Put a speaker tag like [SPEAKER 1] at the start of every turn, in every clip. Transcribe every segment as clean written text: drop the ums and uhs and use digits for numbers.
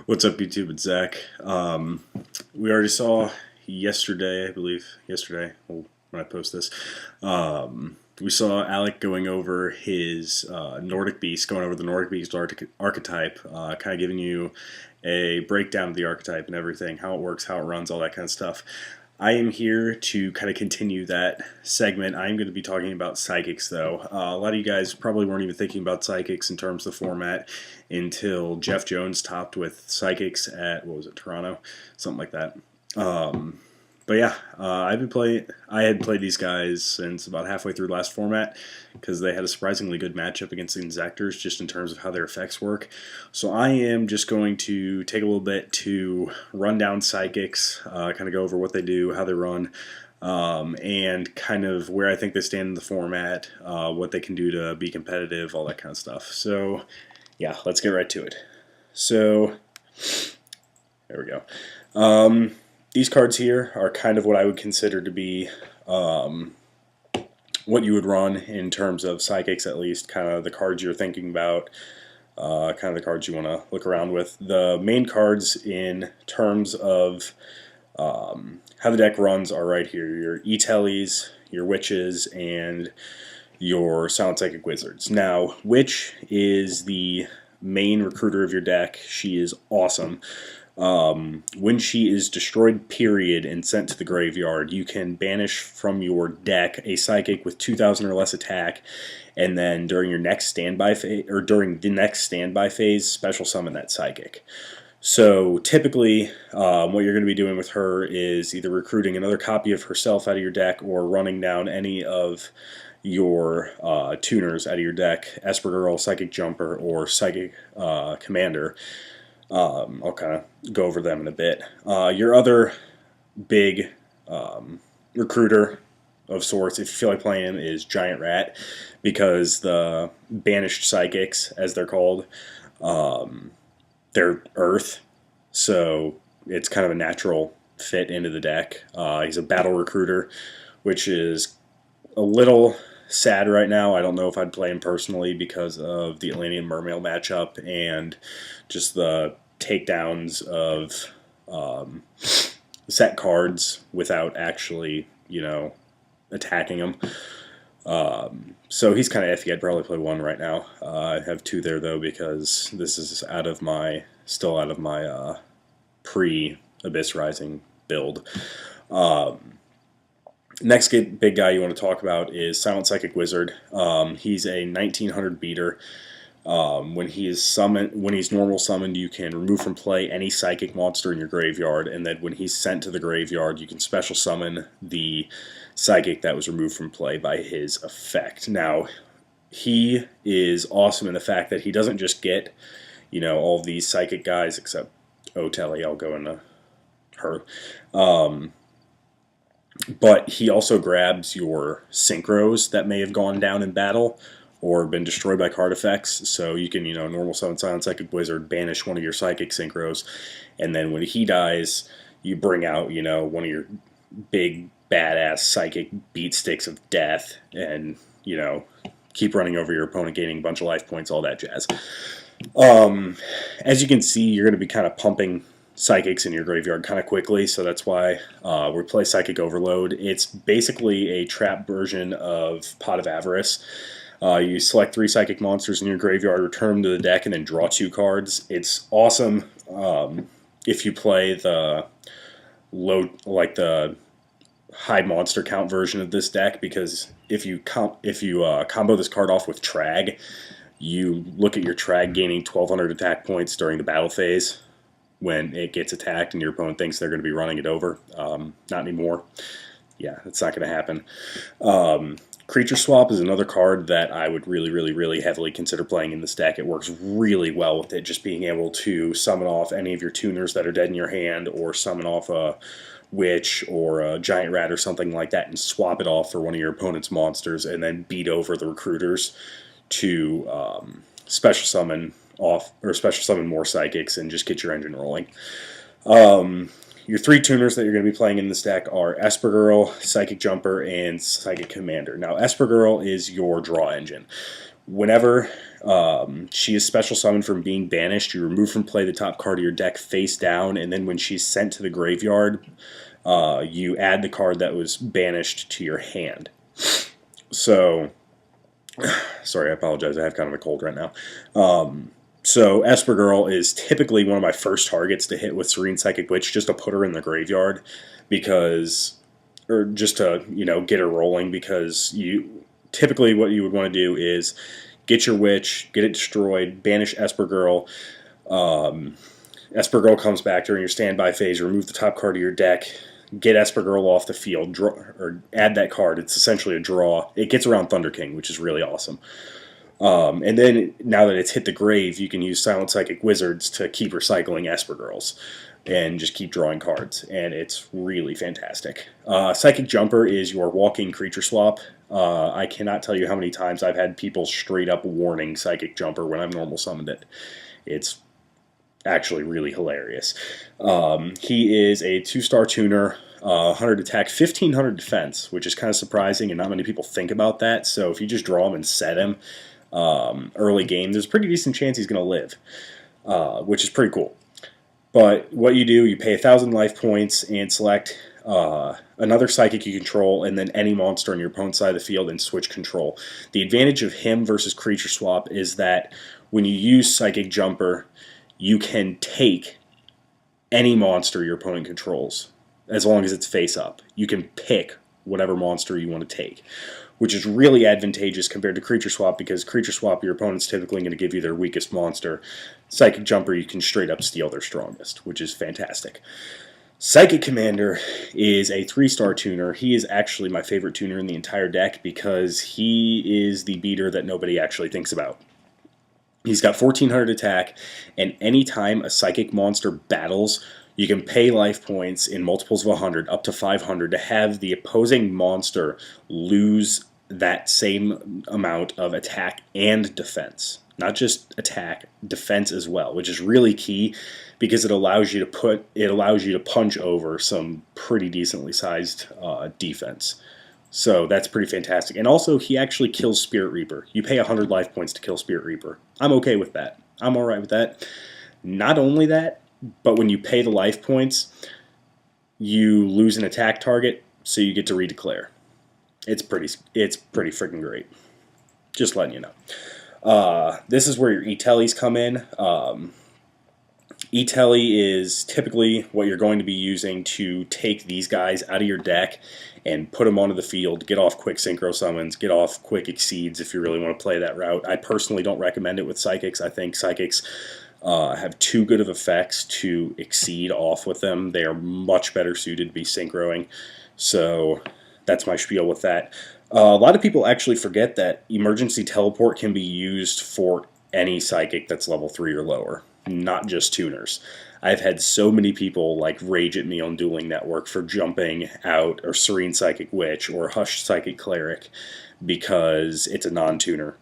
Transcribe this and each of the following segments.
[SPEAKER 1] What's up, YouTube? It's Zach. We already saw yesterday, I believe, well, when I post this, we saw Alec going over his Nordic Beast, going over the Nordic Beast archetype, kind of giving you a breakdown of the archetype and everything, how it works, how it runs, all that kind of stuff. I am here to kind of continue that segment. I'm going to be talking about psychics, though. A lot of you guys probably weren't even thinking about psychics in terms of the format until Jeff Jones topped with psychics at, what was it, Toronto? Something like that. But yeah, I've been playing. I had played these guys since about halfway through the last format because they had a surprisingly good matchup against the Exactors just in terms of how their effects work. So I am just going to take a little bit to run down psychics, kind of go over what they do, how they run, and kind of where I think they stand in the format, what they can do to be competitive, all that kind of stuff. So yeah, let's get right to it. So there we go. These cards here are kind of what I would consider to be what you would run in terms of psychics, at least, kind of the cards you're thinking about, kind of the cards you want to look around with. The main cards in terms of how the deck runs are right here. Your E-Tellies, your Witches, and your Silent Psychic Wizards. Now, Witch is the main recruiter of your deck. She is awesome. When she is destroyed, period, and sent to the graveyard, you can banish from your deck a psychic with 2,000 or less attack, and then during your next standby phase, or during the next standby phase, special summon that psychic. So typically, what you're going to be doing with her is either recruiting another copy of herself out of your deck, or running down any of your tuners out of your deck, Esper Girl, Psychic Jumper, or Psychic Commander. I'll kind of go over them in a bit. Your other big recruiter of sorts, if you feel like playing him, is Giant Rat, because the banished psychics, as they're called, they're Earth, so it's kind of a natural fit into the deck. He's a battle recruiter, which is a little sad right now. I don't know if I'd play him personally because of the Atlantean Mermail matchup and just the takedowns of set cards without actually, attacking them. So he's kind of iffy. I'd probably play one right now. I have two there though because this is still out of my pre-Abyss Rising build. Next big guy you want to talk about is Silent Psychic Wizard. He's a 1900 beater. When he's normal summoned, you can remove from play any psychic monster in your graveyard, and then when he's sent to the graveyard, you can special summon the psychic that was removed from play by his effect. Now, he is awesome in the fact that he doesn't just get, all of these psychic guys, except Otelli, I'll go into her. But he also grabs your synchros that may have gone down in battle or been destroyed by card effects. So you can, normal summon Silent Psychic Wizard, banish one of your psychic synchros, and then when he dies, you bring out, one of your big badass psychic beat sticks of death, and, keep running over your opponent, gaining a bunch of life points, all that jazz. As you can see, you're going to be kind of pumping psychics in your graveyard kind of quickly, so that's why we play Psychic Overload. It's basically a trap version of Pot of Avarice. You select 3 psychic monsters in your graveyard, return them to the deck, and then draw 2 cards. It's awesome if you play the the high monster count version of this deck, because if you combo this card off with Trag, you look at your Trag gaining 1,200 attack points during the battle phase when it gets attacked and your opponent thinks they're going to be running it over. Not anymore. Yeah, that's not going to happen. Creature Swap is another card that I would really, really, really heavily consider playing in this deck. It works really well with it, just being able to summon off any of your tuners that are dead in your hand, or summon off a Witch or a Giant Rat or something like that and swap it off for one of your opponent's monsters, and then beat over the recruiters to special summon more psychics and just get your engine rolling. Your 3 tuners that you're going to be playing in this deck are Esper Girl, Psychic Jumper, and Psychic Commander. Now, Esper Girl is your draw engine. Whenever she is special summoned from being banished, you remove from play the top card of your deck face down, and then when she's sent to the graveyard, you add the card that was banished to your hand. So, sorry, I apologize. I have kind of a cold right now. So Esper Girl is typically one of my first targets to hit with Serene Psychic Witch, just to put her in the graveyard, because, or just to get her rolling, because typically what you would want to do is get your Witch, get it destroyed, banish Esper Girl. Esper Girl comes back during your standby phase, remove the top card of your deck, get Esper Girl off the field, draw, or add that card. It's essentially a draw. It gets around Thunder King, which is really awesome. And then, now that it's hit the grave, you can use Silent Psychic Wizards to keep recycling Esper Girls and just keep drawing cards, and it's really fantastic. Psychic Jumper is your walking creature swap. I cannot tell you how many times I've had people straight up warning Psychic Jumper when I've normal summoned it. It's actually really hilarious. He is a 2-star tuner, 100 attack, 1500 defense, which is kind of surprising, and not many people think about that. So if you just draw him and set him early game, there's a pretty decent chance he's going to live, which is pretty cool. But what you do, you pay 1,000 life points and select another Psychic you control, and then any monster on your opponent's side of the field, and switch control. The advantage of him versus creature swap is that when you use Psychic Jumper, you can take any monster your opponent controls, as long as it's face up. You can pick whatever monster you want to take, which is really advantageous compared to creature swap, because creature swap, your opponent's typically going to give you their weakest monster. Psychic Jumper, you can straight up steal their strongest, which is fantastic. Psychic Commander is a 3-star tuner. He is actually my favorite tuner in the entire deck, because he is the beater that nobody actually thinks about. He's got 1400 attack, and anytime a Psychic monster battles, you can pay life points in multiples of 100, up to 500, to have the opposing monster lose that same amount of attack and defense. Not just attack, defense as well, which is really key, because it allows you to punch over some pretty decently sized defense. So that's pretty fantastic. And also, he actually kills Spirit Reaper. You pay 100 life points to kill Spirit Reaper. I'm okay with that. I'm alright with that. Not only that, but when you pay the life points, you lose an attack target, so you get to redeclare. It's pretty freaking great. Just letting you know. This is where your E-Tellies come in. E-Telly is typically what you're going to be using to take these guys out of your deck and put them onto the field, get off quick Synchro Summons, get off quick Exceeds if you really want to play that route. I personally don't recommend it with Psychics. I think Psychics have too good of effects to Exceed off with them. They are much better suited to be synchroing. So that's my spiel with that. A lot of people actually forget that Emergency Teleport can be used for any Psychic that's level 3 or lower, not just tuners. I've had so many people rage at me on Dueling Network for jumping out or Serene Psychic Witch or Hush Psychic Cleric because it's a non-tuner.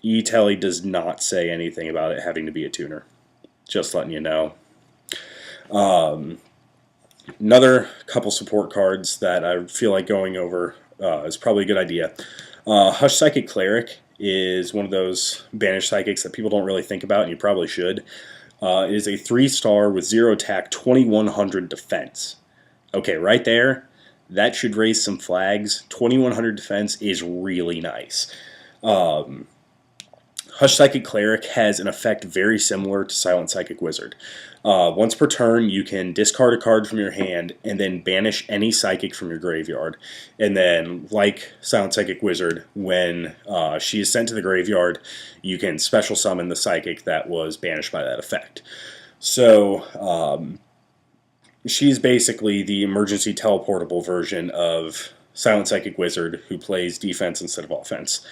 [SPEAKER 1] E-Telly does not say anything about it having to be a tuner. Just letting you know. Another couple support cards that I feel like going over is probably a good idea. Hush Psychic Cleric is one of those banished psychics that people don't really think about, and you probably should. It is a 3-star with 0 attack, 2100 defense. Okay, right there, that should raise some flags. 2100 defense is really nice. Hush Psychic Cleric has an effect very similar to Silent Psychic Wizard. Once per turn, you can discard a card from your hand and then banish any Psychic from your graveyard. And then, like Silent Psychic Wizard, when she is sent to the graveyard, you can special summon the Psychic that was banished by that effect. So, she's basically the emergency teleportable version of Silent Psychic Wizard, who plays defense instead of offense.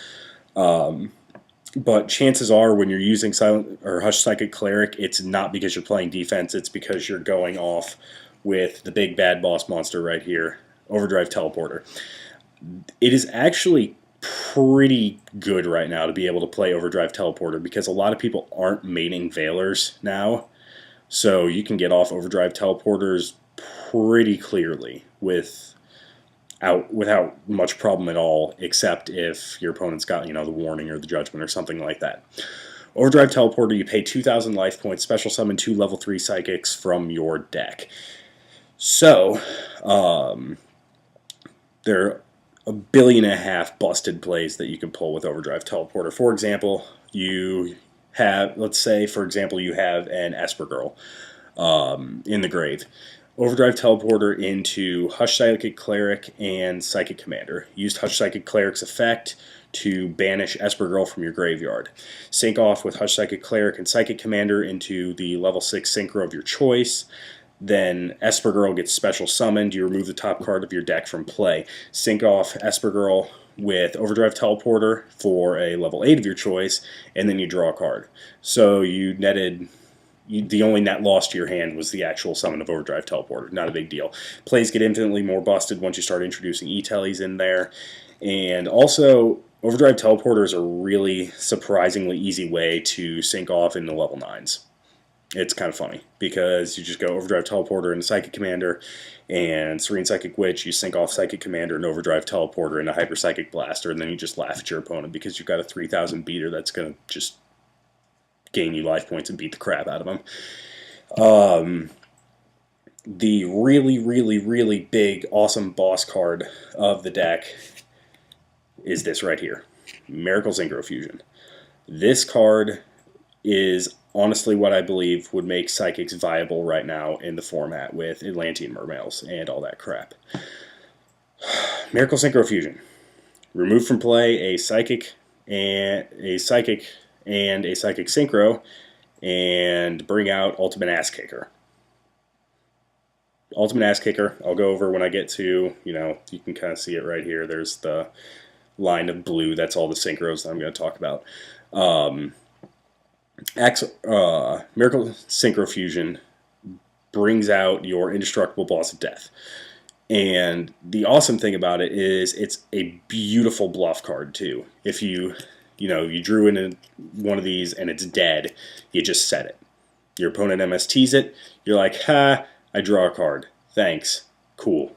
[SPEAKER 1] But chances are, when you're using Silent or Hush Psychic Cleric, it's not because you're playing defense, it's because you're going off with the big bad boss monster right here, Overdrive Teleporter. It is actually pretty good right now to be able to play Overdrive Teleporter, because a lot of people aren't maining Veilers now, so you can get off Overdrive Teleporters pretty clearly with out without much problem at all, except if your opponent's got, the warning or the judgment or something like that. Overdrive Teleporter, you pay 2,000 life points, special summon 2 level 3 psychics from your deck. So, there are 1.5 billion busted plays that you can pull with Overdrive Teleporter. For example, you have, let's say, for example, you have an Esper Girl in the grave. Overdrive Teleporter into Hush Psychic Cleric and Psychic Commander. Used Hush Psychic Cleric's effect to banish Esper Girl from your graveyard. Sync off with Hush Psychic Cleric and Psychic Commander into the level 6 Synchro of your choice. Then Esper Girl gets special summoned. You remove the top card of your deck from play. Sync off Esper Girl with Overdrive Teleporter for a level 8 of your choice, and then you draw a card. So you netted... the only net loss to your hand was the actual summon of Overdrive Teleporter. Not a big deal. Plays get infinitely more busted once you start introducing E-Tellies in there. And also, Overdrive Teleporter is a really surprisingly easy way to sync off into level 9s. It's kind of funny, because you just go Overdrive Teleporter into Psychic Commander, and Serene Psychic Witch, you sync off Psychic Commander and Overdrive Teleporter into Hyper Psychic Blaster, and then you just laugh at your opponent because you've got a 3,000 beater that's going to just gain you life points and beat the crap out of them. The really, really, really big, awesome boss card of the deck is this right here, Miracle Synchro Fusion. This card is honestly what I believe would make Psychics viable right now in the format with Atlantean Mermails and all that crap. Miracle Synchro Fusion. Remove from play a Psychic and a Psychic Synchro, and bring out Ultimate Ass Kicker. Ultimate Ass Kicker, I'll go over when I get to, you can kind of see it right here. There's the line of blue. That's all the synchros that I'm going to talk about. Miracle Synchro Fusion brings out your indestructible Boss of Death. And the awesome thing about it is it's a beautiful bluff card, too. If you drew into one of these and it's dead, you just set it. Your opponent MSTs it, you're like, ha, I draw a card. Thanks. Cool.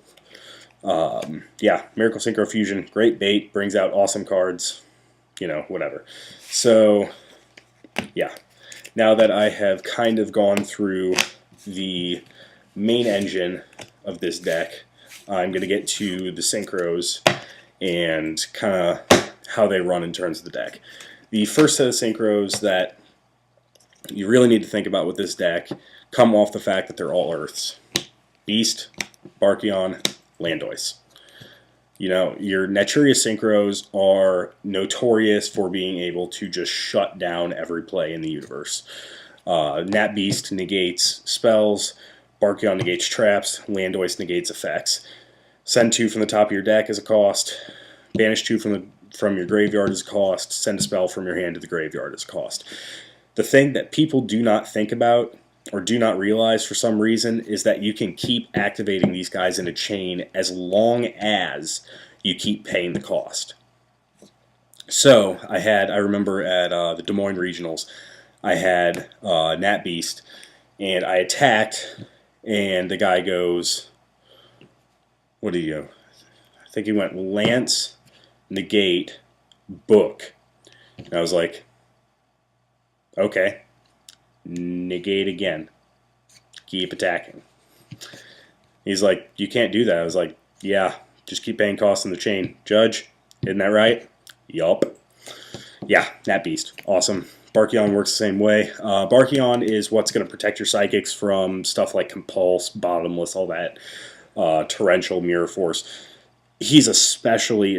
[SPEAKER 1] Yeah, Miracle Synchro Fusion, great bait, brings out awesome cards, whatever. So, yeah. Now that I have kind of gone through the main engine of this deck, I'm going to get to the synchros and kind of how they run in terms of the deck. The first set of synchros that you really need to think about with this deck come off the fact that they're all Earths. Beast, Barkion, Landois. Your Naturia synchros are notorious for being able to just shut down every play in the universe. Nat Beast negates spells, Barkion negates traps, Landois negates effects. Send 2 from the top of your deck as a cost, banish 2 from your graveyard as a cost, send a spell from your hand to the graveyard as a cost. The thing that people do not think about or do not realize for some reason is that you can keep activating these guys in a chain as long as you keep paying the cost. So I remember at the Des Moines Regionals, I had Nat Beast, and I attacked, and the guy goes, what did he go? I think he went Lance, negate, book. And I was like, okay. Negate again. Keep attacking. He's like, you can't do that. I was like, yeah, just keep paying costs in the chain. Judge, isn't that right? Yup. Yeah, Nat Beast. Awesome. Barkion works the same way. Barkion is what's going to protect your Psychics from stuff like Compulse, Bottomless, all that. Torrential, Mirror Force. He's especially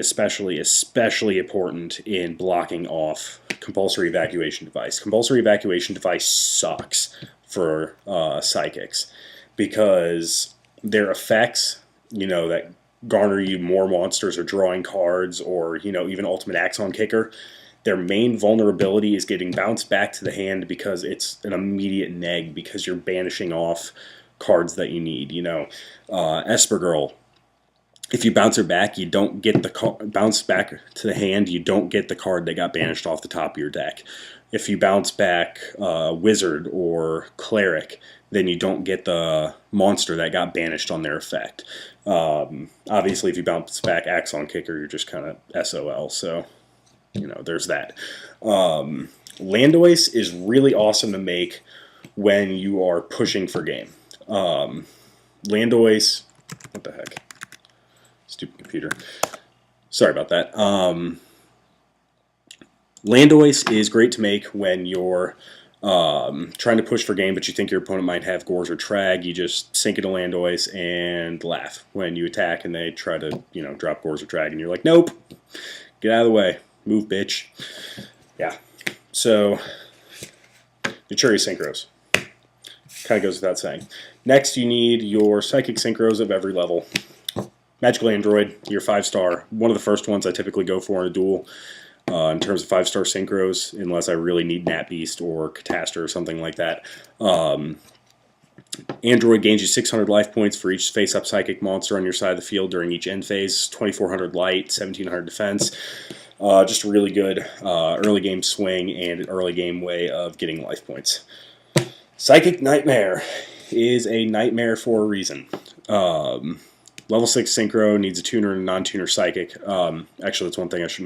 [SPEAKER 1] important in blocking off Compulsory Evacuation Device. Compulsory Evacuation Device sucks for Psychics because their effects, that garner you more monsters or drawing cards or, even Ultimate Axon Kicker, their main vulnerability is getting bounced back to the hand because it's an immediate neg because you're banishing off cards that you need. Esper Girl. If you bounce her back, you don't get the bounce back to the hand. You don't get the card that got banished off the top of your deck. If you bounce back Wizard or Cleric, then you don't get the monster that got banished on their effect. Obviously, if you bounce back Axon Kicker, you're just kind of SOL, so, there's that. Landois is really awesome to make when you are pushing for game. Landois, what the heck? Stupid computer. Sorry about that. Landois is great to make when you're trying to push for game, but you think your opponent might have Gores or Trag. You just sink into Landois and laugh when you attack and they try to, drop Gores or Trag, and you're like, nope, get out of the way. Move, bitch. Yeah. So, Naturi Synchros. Kind of goes without saying. Next, you need your Psychic Synchros of every level. Magical Android, your 5-star. One of the first ones I typically go for in a duel in terms of 5-star Synchros, unless I really need Nat Beast or Catastor or something like that. Android gains you 600 life points for each face-up Psychic monster on your side of the field during each end phase. 2400 light, 1700 defense. Just a really good early game swing and an early game way of getting life points. Psychic Nightmare is a nightmare for a reason. Level 6 Synchro needs a tuner and a non-tuner Psychic. Actually, that's one thing I should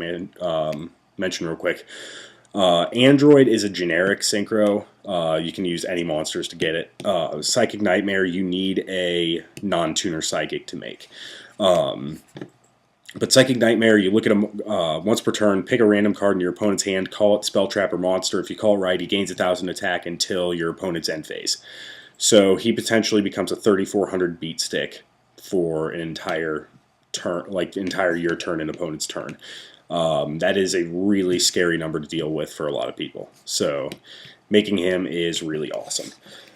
[SPEAKER 1] mention real quick. Android is a generic Synchro. You can use any monsters to get it. Psychic Nightmare, you need a non-tuner Psychic to make. But Psychic Nightmare, you look at him once per turn, pick a random card in your opponent's hand, call it Spell Trap or Monster. If you call it right, he gains 1,000 attack until your opponent's end phase. So he potentially becomes a 3,400 beat stick for an entire turn, entire your turn and opponent's turn. That is a really scary number to deal with for a lot of people. So making him is really awesome.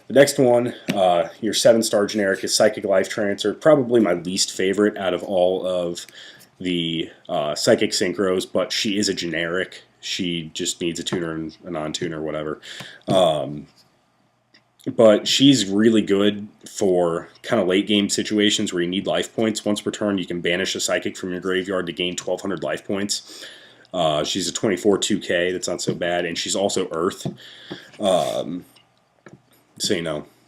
[SPEAKER 1] The next one, your 7-star generic, is Psychic Life Transfer. Probably my least favorite out of all of the Psychic Synchros, but she is a generic. She just needs a tuner and a non-tuner, whatever. But she's really good for kind of late game situations where you need life points. Once per turn, you can banish a Psychic from your graveyard to gain 1,200 life points. She's a 24 2K. That's not so bad. And she's also Earth. So,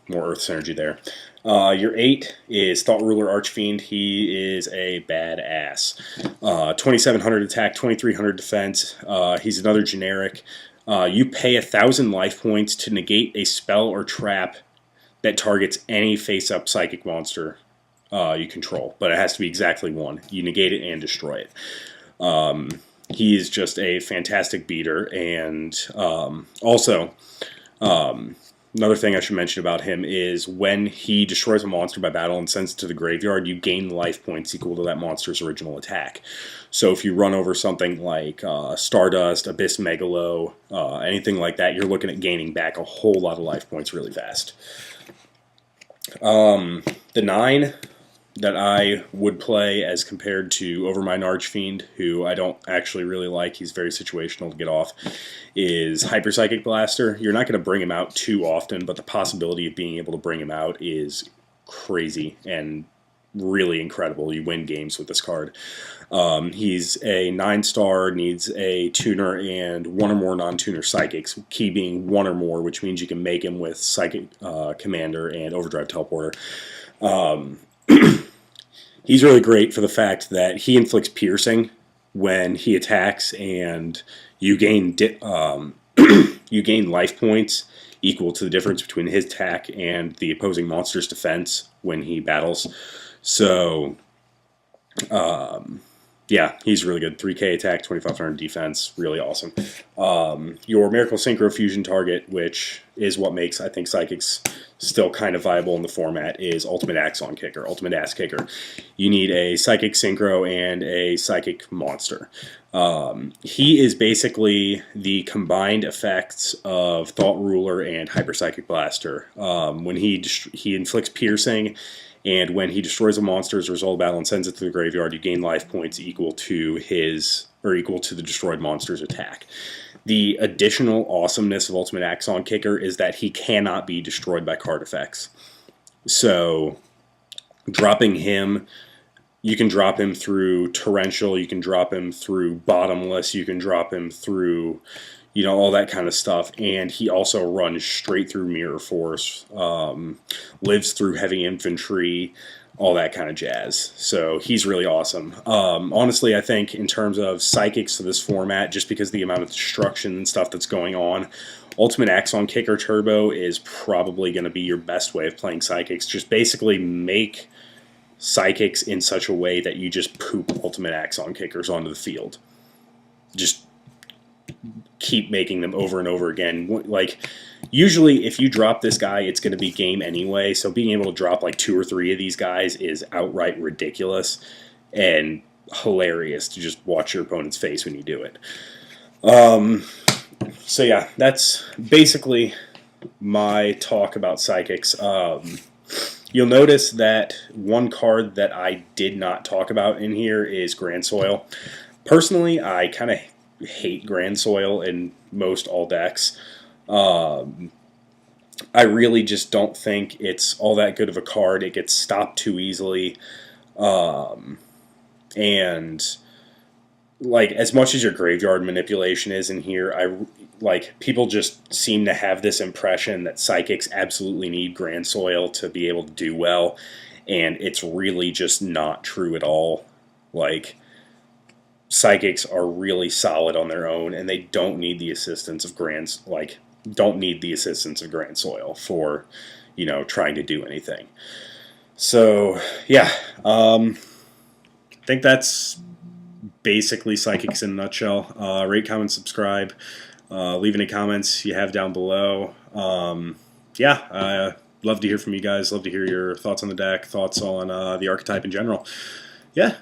[SPEAKER 1] more Earth synergy there. Your 8 is Thought Ruler Archfiend. He is a badass. 2,700 attack, 2,300 defense. He's another generic. You pay 1,000 life points to negate a spell or trap that targets any face-up Psychic monster you control, but it has to be exactly one. You negate it and destroy it. He's just a fantastic beater, and also... another thing I should mention about him is when he destroys a monster by battle and sends it to the graveyard, you gain life points equal to that monster's original attack. So if you run over something like Stardust, Abyss Megalo, anything like that, you're looking at gaining back a whole lot of life points really fast. The 9 that I would play as compared to Overmind Archfiend, who I don't actually really like, he's very situational to get off, is Hyper Psychic Blaster. You're not going to bring him out too often, but the possibility of being able to bring him out is crazy and really incredible. You win games with this card. He's a 9-star, needs a tuner and 1 or more non-tuner Psychics, key being 1 or more, which means you can make him with Psychic Commander and Overdrive Teleporter. He's really great for the fact that he inflicts piercing when he attacks, and you gain you gain life points equal to the difference between his attack and the opposing monster's defense when he battles. So, yeah, he's really good. 3K attack, 2,500 defense, really awesome. Your Miracle Synchro Fusion target, which is what makes, I think, Psychics still kind of viable in the format, is Ultimate Axon Kicker, Ultimate Ass Kicker. You need a Psychic Synchro and a Psychic Monster. He is basically the combined effects of Thought Ruler and Hyper Psychic Blaster. When he inflicts piercing, and when he destroys a monster as a result of battle and sends it to the graveyard, you gain life points equal to the destroyed monster's attack. The additional awesomeness of Ultimate Axon Kicker is that he cannot be destroyed by card effects. So, dropping him, you can drop him through Torrential, you can drop him through Bottomless, you can drop him through, you know, all that kind of stuff. And he also runs straight through Mirror Force, lives through heavy infantry, all that kind of jazz. So he's really awesome. Honestly, I think in terms of psychics to this format, just because the amount of destruction and stuff that's going on, Ultimate Axon Kicker Turbo is probably going to be your best way of playing psychics. Just basically make psychics in such a way that you just poop Ultimate Axon Kickers onto the field. Just keep making them over and over again. Like, usually if you drop this guy, it's going to be game anyway, so being able to drop like 2 or 3 of these guys is outright ridiculous and hilarious to just watch your opponent's face when you do it. So yeah, that's basically my talk about psychics. You'll notice that one card that I did not talk about in here is Grand Soil. Personally, I kind of hate Grand Soil in most all decks. I really just don't think it's all that good of a card. It gets stopped too easily. And like, as much as your graveyard manipulation is in here, people just seem to have this impression that psychics absolutely need Grand Soil to be able to do well, and it's really just not true at all. Like, psychics are really solid on their own, and they don't need the assistance of Grand Soil for, you know, trying to do anything. So yeah, I think that's basically psychics in a nutshell. Rate, comment, subscribe. Leave any comments you have down below. Love to hear from you guys. Love to hear your thoughts on the deck, thoughts on the archetype in general. Yeah,